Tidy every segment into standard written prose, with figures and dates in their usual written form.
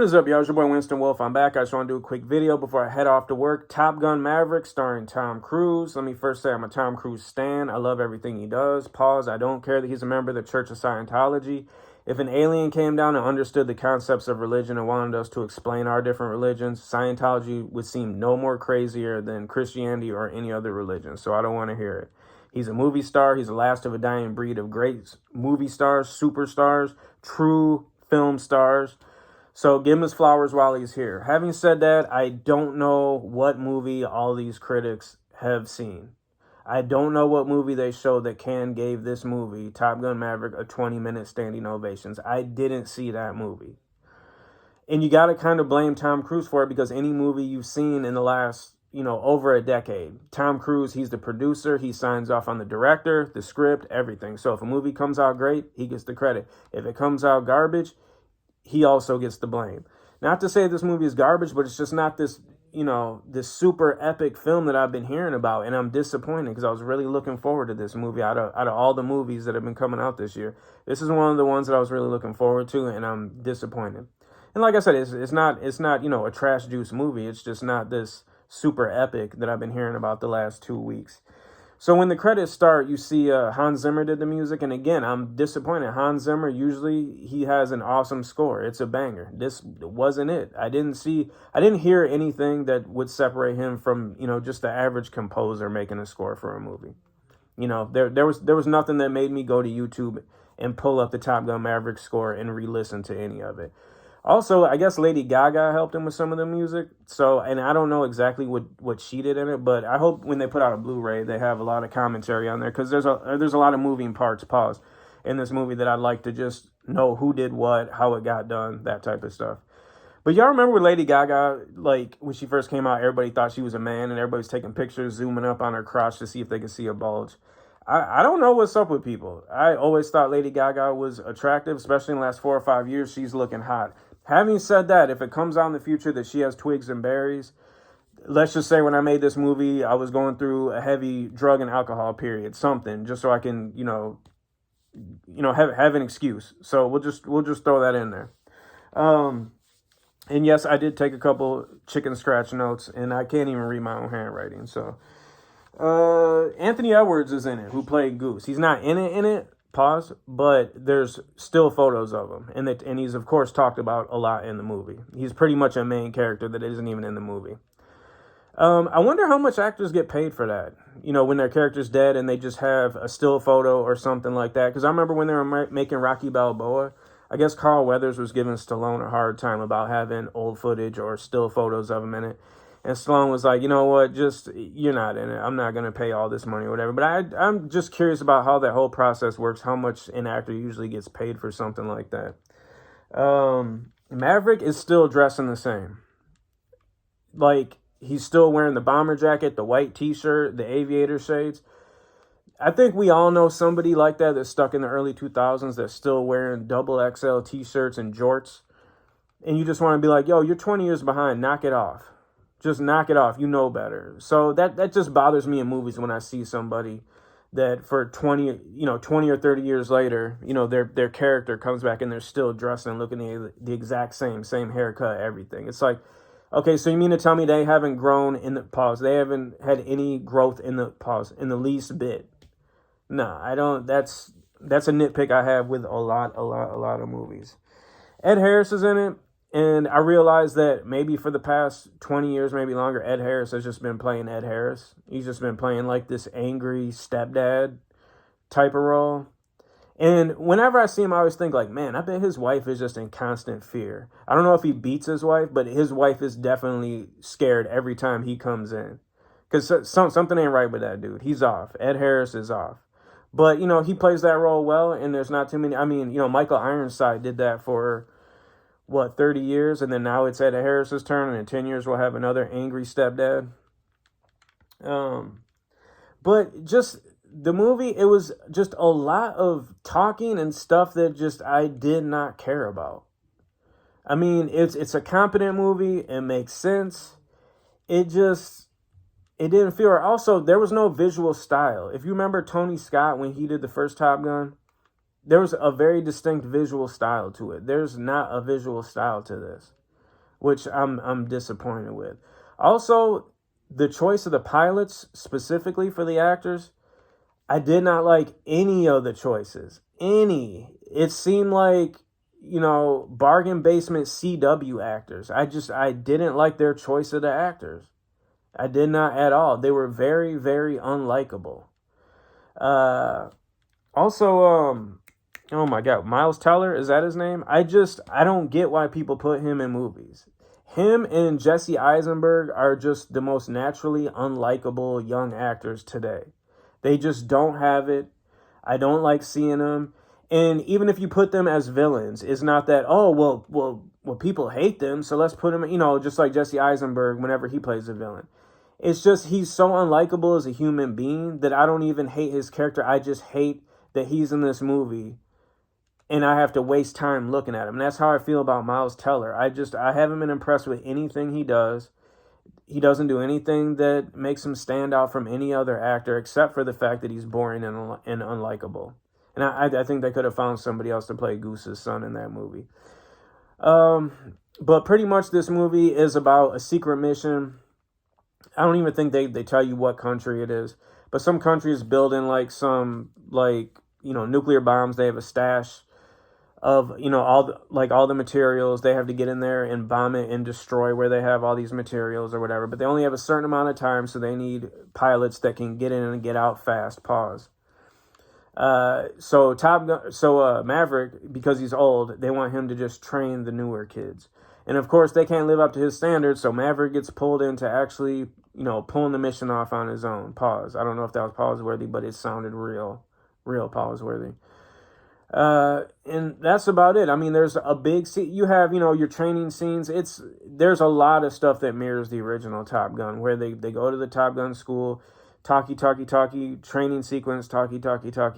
What is up, y'all? It's your boy Winston Wolf. I'm back. I just want to do a quick video before I head off to work. Top Gun Maverick starring Tom Cruise. Let me first say I'm a Tom Cruise stan. I love everything he does. Pause. I don't care that he's a member of the Church of Scientology. If an alien came down and understood the concepts of religion and wanted us to explain our different religions, Scientology would seem no more crazier than Christianity or any other religion. So I don't want to hear it. He's a movie star. He's the last of a dying breed of great movie stars, superstars, true film stars. So give him his flowers while he's here. Having said that, I don't know what movie all these critics have seen. I don't know what movie they showed that Cannes gave this movie, Top Gun Maverick, a 20-minute standing ovations. I didn't see that movie. And you got to kind of blame Tom Cruise for it because any movie you've seen in the last, over a decade, Tom Cruise, he's the producer. He signs off on the director, the script, everything. So if a movie comes out great, he gets the credit. If it comes out garbage, he also gets the blame. Not to say this movie is garbage, but it's just not this, this super epic film that I've been hearing about. And I'm disappointed because I was really looking forward to this movie out of all the movies that have been coming out this year. This is one of the ones that I was really looking forward to, and I'm disappointed. And like I said, it's not, a trash juice movie. It's just not this super epic that I've been hearing about the last 2 weeks. So when the credits start, you see Hans Zimmer did the music. And again, I'm disappointed. Hans Zimmer, usually he has an awesome score. It's a banger. This wasn't it. I didn't hear anything that would separate him from, just the average composer making a score for a movie. There was nothing that made me go to YouTube and pull up the Top Gun Maverick score and re-listen to any of it. Also, I guess Lady Gaga helped him with some of the music. So, and I don't know exactly what she did in it, but I hope when they put out a Blu-ray, they have a lot of commentary on there because there's a lot of moving parts, in this movie that I'd like to just know who did what, how it got done, that type of stuff. But y'all remember when Lady Gaga, like when she first came out, everybody thought she was a man and everybody was taking pictures, zooming up on her crotch to see if they could see a bulge. I don't know what's up with people. I always thought Lady Gaga was attractive, especially in the last 4 or 5 years. She's looking hot. Having said that, if it comes out in the future that she has twigs and berries, let's just say when I made this movie, I was going through a heavy drug and alcohol period, something, just so I can, have an excuse. So we'll just throw that in there. And yes, I did take a couple chicken scratch notes, and I can't even read my own handwriting. So Anthony Edwards is in it, who played Goose. He's not in it. Pause, but there's still photos of him, and he's of course talked about a lot in the movie. He's pretty much a main character that isn't even in the movie. I wonder how much actors get paid for that, when their character's dead and they just have a still photo or something like that. Because I remember when they were making Rocky Balboa, I guess Carl Weathers was giving Stallone a hard time about having old footage or still photos of him in it. And Stallone was like, you know what, you're not in it. I'm not going to pay all this money or whatever. But I'm just curious about how that whole process works, how much an actor usually gets paid for something like that. Maverick is still dressing the same. Like, he's still wearing the bomber jacket, the white T-shirt, the aviator shades. I think we all know somebody like that that's stuck in the early 2000s that's still wearing double XL T-shirts and jorts. And you just want to be like, yo, you're 20 years behind. Knock it off. Just knock it off. You know better. So that just bothers me in movies when I see somebody that for 20 or 30 years later, their character comes back and they're still dressed and looking the exact same haircut, everything. It's like, okay, so you mean to tell me they haven't grown in the pause? They haven't had any growth in the in the least bit? No, I don't. That's a nitpick I have with a lot of movies. Ed Harris is in it. And I realized that maybe for the past 20 years, maybe longer, Ed Harris has just been playing Ed Harris. He's just been playing like this angry stepdad type of role. And whenever I see him, I always think like, man, I bet his wife is just in constant fear. I don't know if he beats his wife, but his wife is definitely scared every time he comes in. Because something ain't right with that dude. He's off. Ed Harris is off. But, he plays that role well, and there's not too many. I mean, Michael Ironside did that for 30 years, and then now it's Ed Harris's turn, and in 10 years we'll have another angry stepdad. But just the movie, it was just a lot of talking and stuff that just I did not care about. I mean, it's a competent movie, it makes sense. It didn't feel right. Also, there was no visual style. If you remember Tony Scott when he did the first Top Gun, there was a very distinct visual style to it. There's not a visual style to this. which I'm disappointed with. Also, the choice of the pilots specifically for the actors, I did not like any of the choices. Any. It seemed like, bargain basement CW actors. I didn't like their choice of the actors. I did not at all. They were very, very unlikable. Uh, Also, oh my God, Miles Teller, is that his name? I don't get why people put him in movies. Him and Jesse Eisenberg are just the most naturally unlikable young actors today. They just don't have it. I don't like seeing them. And even if you put them as villains, it's not that, oh, well, people hate them, so let's put them, just like Jesse Eisenberg whenever he plays a villain. It's just he's so unlikable as a human being that I don't even hate his character. I just hate that he's in this movie and I have to waste time looking at him. And that's how I feel about Miles Teller. I haven't been impressed with anything he does. He doesn't do anything that makes him stand out from any other actor except for the fact that he's boring and unlikable. And I think they could have found somebody else to play Goose's son in that movie. But pretty much this movie is about a secret mission. I don't even think they tell you what country it is. But some country is building some nuclear bombs. They have a stash of all the materials. They have to get in there and bomb it and destroy where they have all these materials or whatever. But they only have a certain amount of time, so they need pilots that can get in and get out fast. Pause. So Maverick, because he's old, they want him to just train the newer kids. And of course, they can't live up to his standards, so Maverick gets pulled into actually, pulling the mission off on his own. Pause. I don't know if that was pause-worthy, but it sounded real pause-worthy. And that's about it. I mean, there's a big you have, your training scenes. There's a lot of stuff that mirrors the original Top Gun, where they go to the Top Gun school, talkie, training sequence, talkie,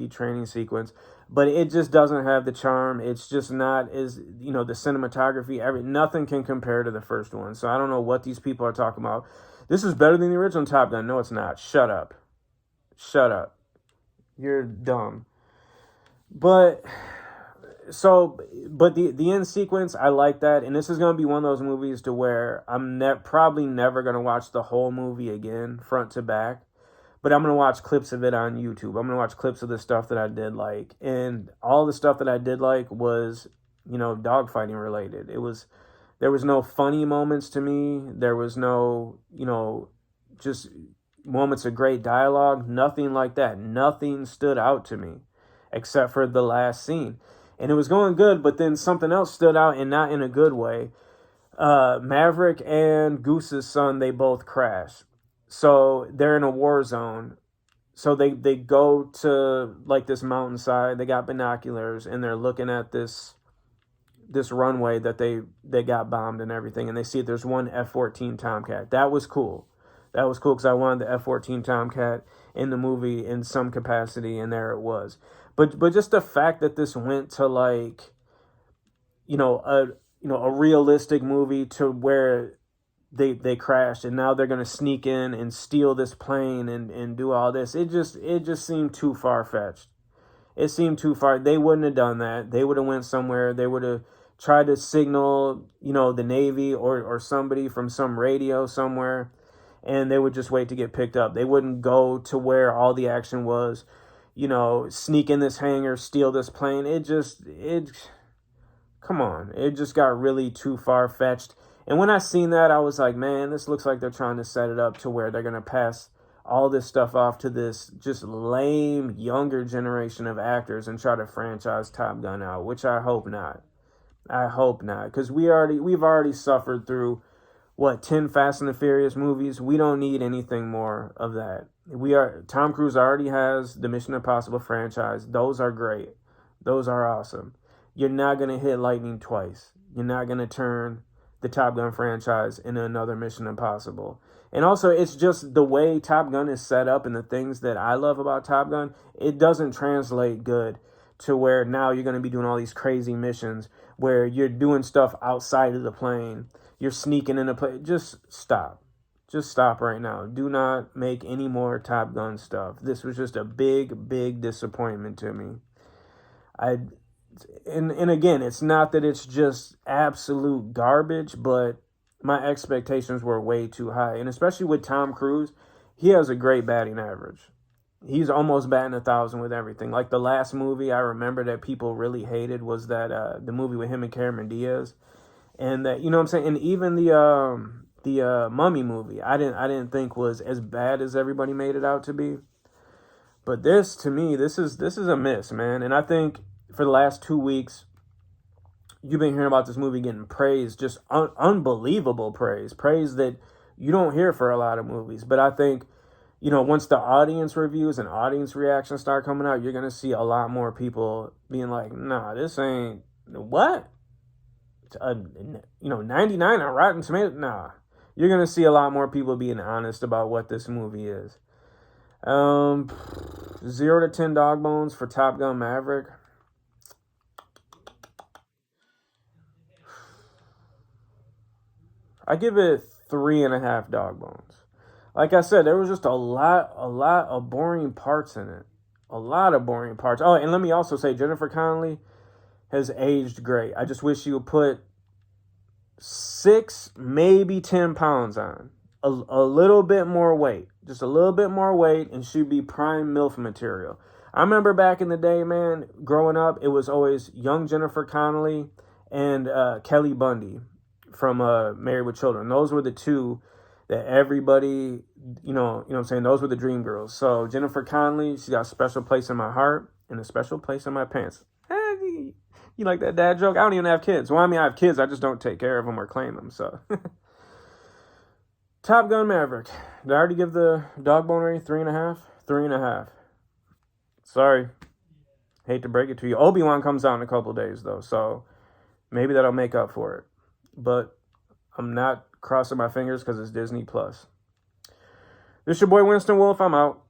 training sequence. But it just doesn't have the charm. It's just not as, the cinematography, nothing can compare to the first one. So I don't know what these people are talking about. This is better than the original Top Gun. No, it's not. Shut up. You're dumb. But the end sequence, I like that. And this is going to be one of those movies to where I'm probably never going to watch the whole movie again, front to back. But I'm going to watch clips of it on YouTube. I'm going to watch clips of the stuff that I did like. And all the stuff that I did like was, dogfighting related. There was no funny moments to me. There was no, just moments of great dialogue. Nothing like that. Nothing stood out to me except for the last scene. And it was going good, but then something else stood out, and not in a good way. Maverick and Goose's son, they both crash. So they're in a war zone. So they go to this mountainside. They got binoculars and they're looking at this runway that they got bombed and everything. And they see there's one F-14 Tomcat. That was cool. Because I wanted the F-14 Tomcat in the movie in some capacity, and there it was. But just the fact that this went to a realistic movie to where they crashed, and now they're going to sneak in and steal this plane and do all this. It just seemed too far-fetched. It seemed too far. They wouldn't have done that. They would have went somewhere. They would have tried to signal, the Navy or somebody from some radio somewhere, and they would just wait to get picked up. They wouldn't go to where all the action was, sneak in this hangar, steal this plane. Come on. It just got really too far-fetched. And when I seen that, I was like, man, this looks like they're trying to set it up to where they're going to pass all this stuff off to this just lame, younger generation of actors and try to franchise Top Gun out, which I hope not. Because we've already suffered through, 10 Fast and the Furious movies. We don't need anything more of that. Tom Cruise already has the Mission Impossible franchise. Those are great. Those are awesome. You're not going to hit lightning twice. You're not going to turn the Top Gun franchise into another Mission Impossible. And also, it's just the way Top Gun is set up and the things that I love about Top Gun, it doesn't translate good to where now you're going to be doing all these crazy missions where you're doing stuff outside of the plane. You're sneaking in a plane. Just stop. Just stop right now. Do not make any more Top Gun stuff. This was just a big, big disappointment to me. And again, it's not that it's just absolute garbage, but my expectations were way too high. And especially with Tom Cruise, he has a great batting average. He's almost batting 1,000 with everything. Like the last movie I remember that people really hated was that the movie with him and Cameron Diaz, and that, you know what I'm saying. And even the Mummy movie, I didn't think was as bad as everybody made it out to be. But this, to me, this is a miss, man. And I think for the last 2 weeks, you've been hearing about this movie getting praise, just unbelievable praise that you don't hear for a lot of movies. But I think, once the audience reviews and audience reactions start coming out, you're going to see a lot more people being like, nah, this ain't, what? 99 on Rotten Tomatoes? Nah. You're going to see a lot more people being honest about what this movie is. 0 to 10 dog bones for Top Gun Maverick. I give it 3.5 dog bones. Like I said, there was just a lot of boring parts in it. A lot of boring parts. Oh, and let me also say, Jennifer Connelly has aged great. I just wish she would put 6, maybe 10 pounds on. A little bit more weight. Just a little bit more weight, and she'd be prime MILF material. I remember back in the day, man, growing up, it was always young Jennifer Connelly and Kelly Bundy from Married with Children. Those were the two that everybody, you know what I'm saying? Those were the dream girls. So Jennifer Connelly, she got a special place in my heart and a special place in my pants. Hey, you like that dad joke? I don't even have kids. Well, I mean, I have kids. I just don't take care of them or claim them. So Top Gun Maverick. Did I already give the dog bone rating 3.5? 3.5. Sorry. Hate to break it to you. Obi-Wan comes out in a couple days, though. So maybe that'll make up for it. But I'm not crossing my fingers because it's Disney Plus. This your boy Winston Wolf. I'm out.